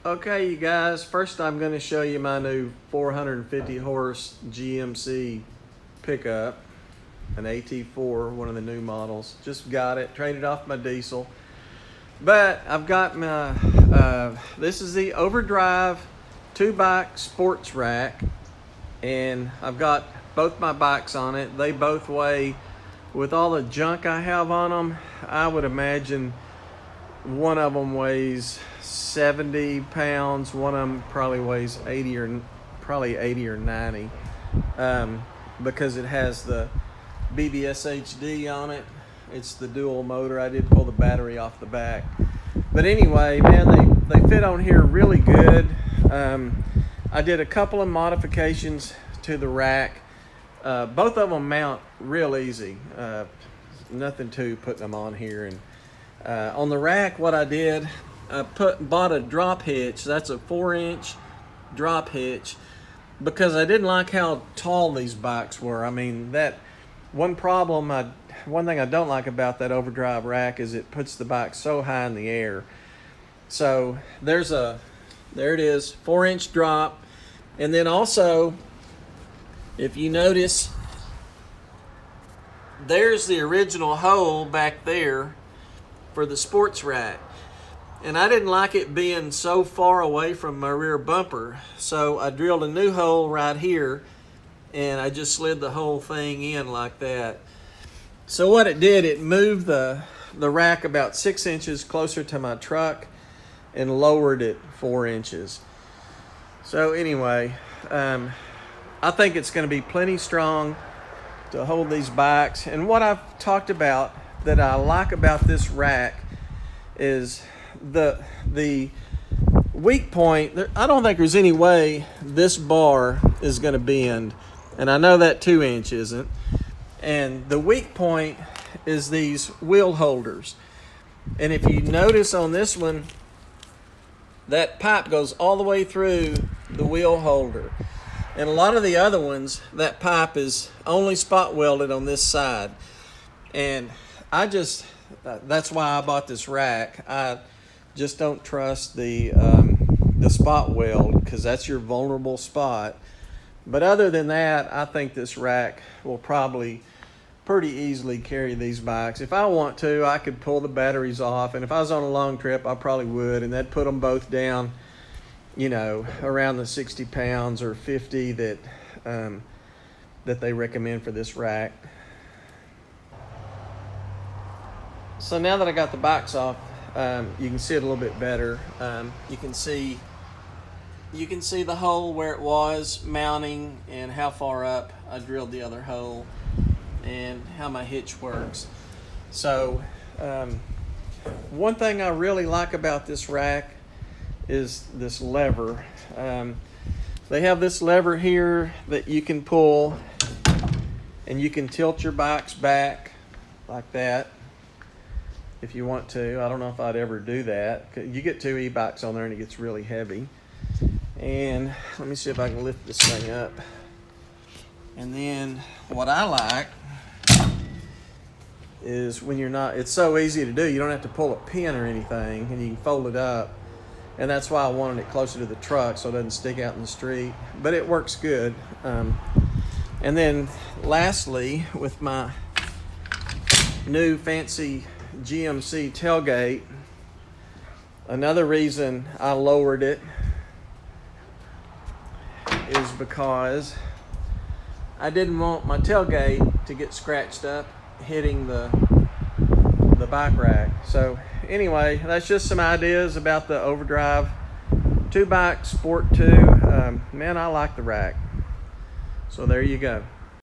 Okay, you guys, first I'm going to show you my new 450 horse GMC pickup, an AT4, one of the new models. Just got it, traded off my diesel. But I've got my, this is the Overdrive 2-bike sports rack, and I've got both my bikes on it. They both weigh, with all the junk I have on them, I would imagine one of them weighs 70 pounds, one of them probably weighs 80 or 90, because it has the BBS HD on it. It's the dual motor. I did pull the battery off the back, but anyway, man, they fit on here really good. I did a couple of modifications to the rack. Both of them mount real easy, nothing to putting them on here. And on the rack, what I did, I bought a drop hitch. That's a 4-inch drop hitch, because I didn't like how tall these bikes were. I mean, that one thing I don't like about that Overdrive rack is it puts the bike so high in the air. So there it is, 4-inch drop. And then also, if you notice, there's the original hole back there for the sports rack. And I didn't like it being so far away from my rear bumper, so I drilled a new hole right here, and I just slid the whole thing in like that. So what it did, it moved the rack about 6 inches closer to my truck and lowered it 4 inches. So anyway, I think it's going to be plenty strong to hold these bikes. And what I've talked about that I like about this rack is the weak point. I don't think there's any way this bar is going to bend, and I know that 2-inch isn't. And the weak point is these wheel holders. And if you notice on this one, that pipe goes all the way through the wheel holder. And a lot of the other ones, that pipe is only spot welded on this side. And that's why I bought this rack. I just don't trust the spot weld, because that's your vulnerable spot. But other than that, I think this rack will probably pretty easily carry these bikes. If I want to, I could pull the batteries off, and if I was on a long trip, I probably would, and that'd put them both down, you know, around the 60 pounds or 50 that they recommend for this rack. So now that I got the bikes off, you can see it a little bit better. You can see the hole where it was mounting, and how far up I drilled the other hole, and how my hitch works. So one thing I really like about this rack is this lever. They have this lever here that you can pull, and you can tilt your bikes back like that if you want to. I don't know if I'd ever do that. You get 2 e-bikes on there and it gets really heavy. And let me see if I can lift this thing up. And then what I like is when it's so easy to do, you don't have to pull a pin or anything, and you can fold it up. And that's why I wanted it closer to the truck so it doesn't stick out in the street. But it works good. And then lastly, with my new fancy GMC tailgate, another reason I lowered it is because I didn't want my tailgate to get scratched up hitting the bike rack. So anyway, that's just some ideas about the Overdrive 2-bike Sport 2. Man, I like the rack. So there you go.